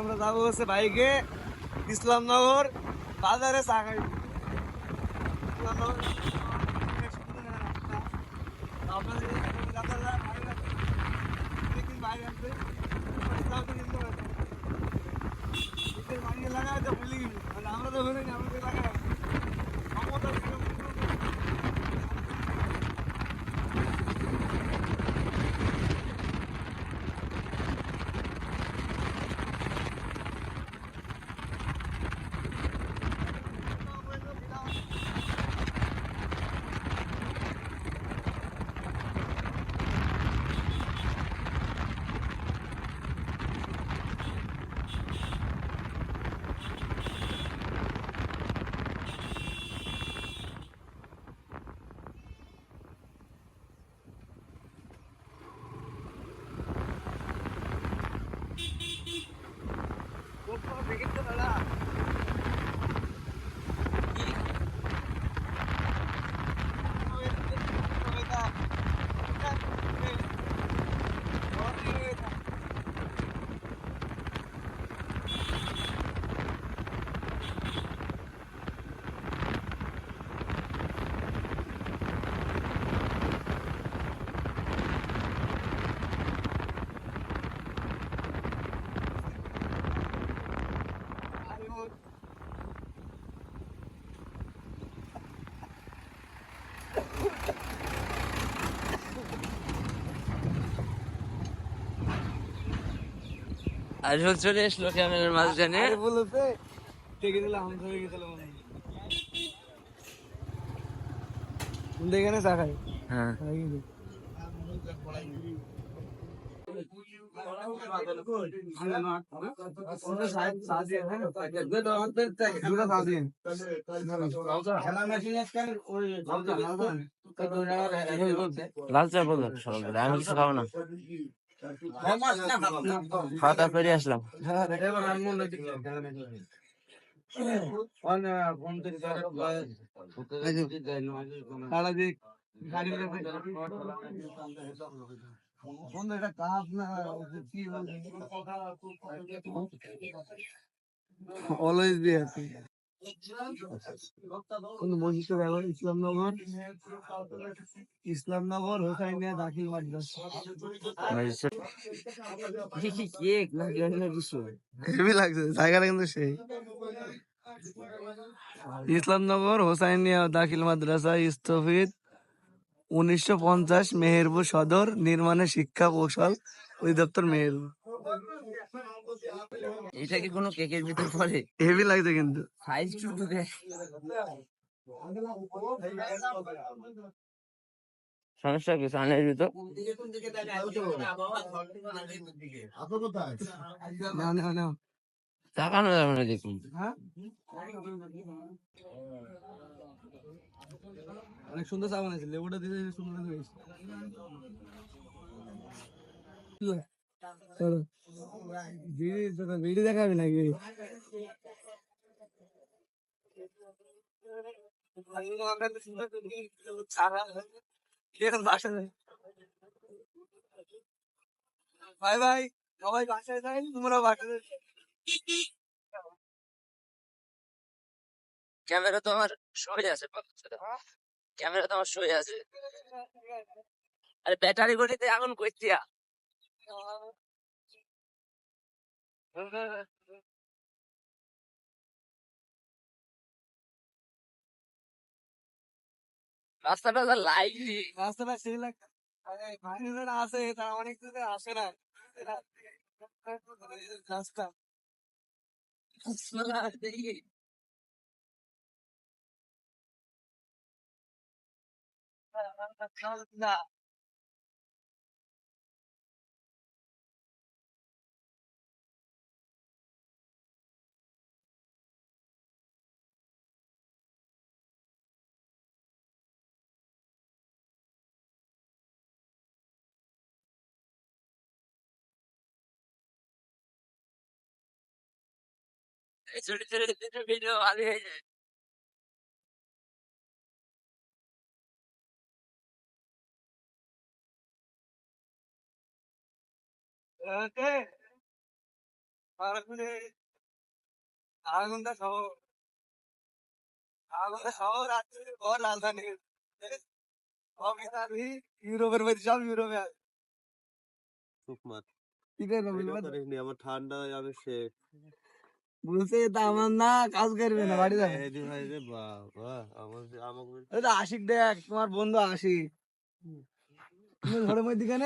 আমরা যাবো হচ্ছে বাইকে ইসলামনগর বাজারে চা খাই। ইসলামনগর অনেক সুন্দর একটা রাস্তা। আপনাদের দাদারা ভাইরা অনেকদিন বাইরে আসবে, তাও তো কিন্তু নিজের বাড়ি এলাকায় তো ভুলে গেছি, মানে আমরা তো ভুলিনি আমাদের এলাকায় ক্ষমতা ছিল। দেখেন তো দাদা, আজল চলে এসলো ক্যামেরার মাঝখানে। বলেছে টেকে দিলাম ধরে গেছিলাম এখানে চা খাই। হ্যাঁ, লাল চা বললো সকালবেলা, আমি কিছু খাবো না, খাওয়া দাওয়া করে আসলাম। Always be happy. কোন বৈশিষ্ট্য ব্যবহার ইসলামনগর, ইসলামনগর হোসাইনিয়া দাখিল মাদ্রাসা। হেভি লাগছে জায়গাটা কিন্তু সেই। ইসলামনগর হোসাইনিয়া দাখিল মাদ্রাসা স্থপিত 1950 মেহেরপুর সদর নির্মাণে শিক্ষা কৌশল অধিদপ্তর মেহেরপুর। এটা কি কোনো কেকের ভিতর পড়ে? হেভি লাগছে কিন্তু। সাইজ ছোট দেখ। সমস্যা কি সানের ভিতর? নাও নাও নাও। তাকানো যাবে না দেখুন। অনেক সুন্দর চা বানাইছে, লেবুটা দিতে সুন্দর হয়েছে। ভিডিও দেখাবি নাকি? ভাই ভাই, সবাই বাসায় যাই, তোমরা বাসায়। ক্যামেরা তো আমার সয়ে আছে, ক্যামেরা তো আমার সয়ে আছে। আরে ব্যাটারি গড়িতে আগুন কইতিয়া। রাস্তাটা যা লাইটলি। রাস্তাটা সেই লাগে আছে, তারা অনেক দূরে আসে না রাস্তা। দেখি না ছোট ছোট ভিডিও ভালো হয়ে যায়। ওকে। আরাগোন্দা শহর, আরাগোন্দা শহর আছে ওর রাজধানী। সব ইতালি, ইউরোপের মধ্যে সব ইউরোপে আছে। কি রে রবিবার? আমার ঠান্ডা আমি শেখ বলছে তা আমার না কাজ করবে না বাড়ি যাবে। বাবা আমাকে ওই তো আশিক দেখ তোমার বন্ধু আশিক। তুমি ঘরের মধ্যে কেন?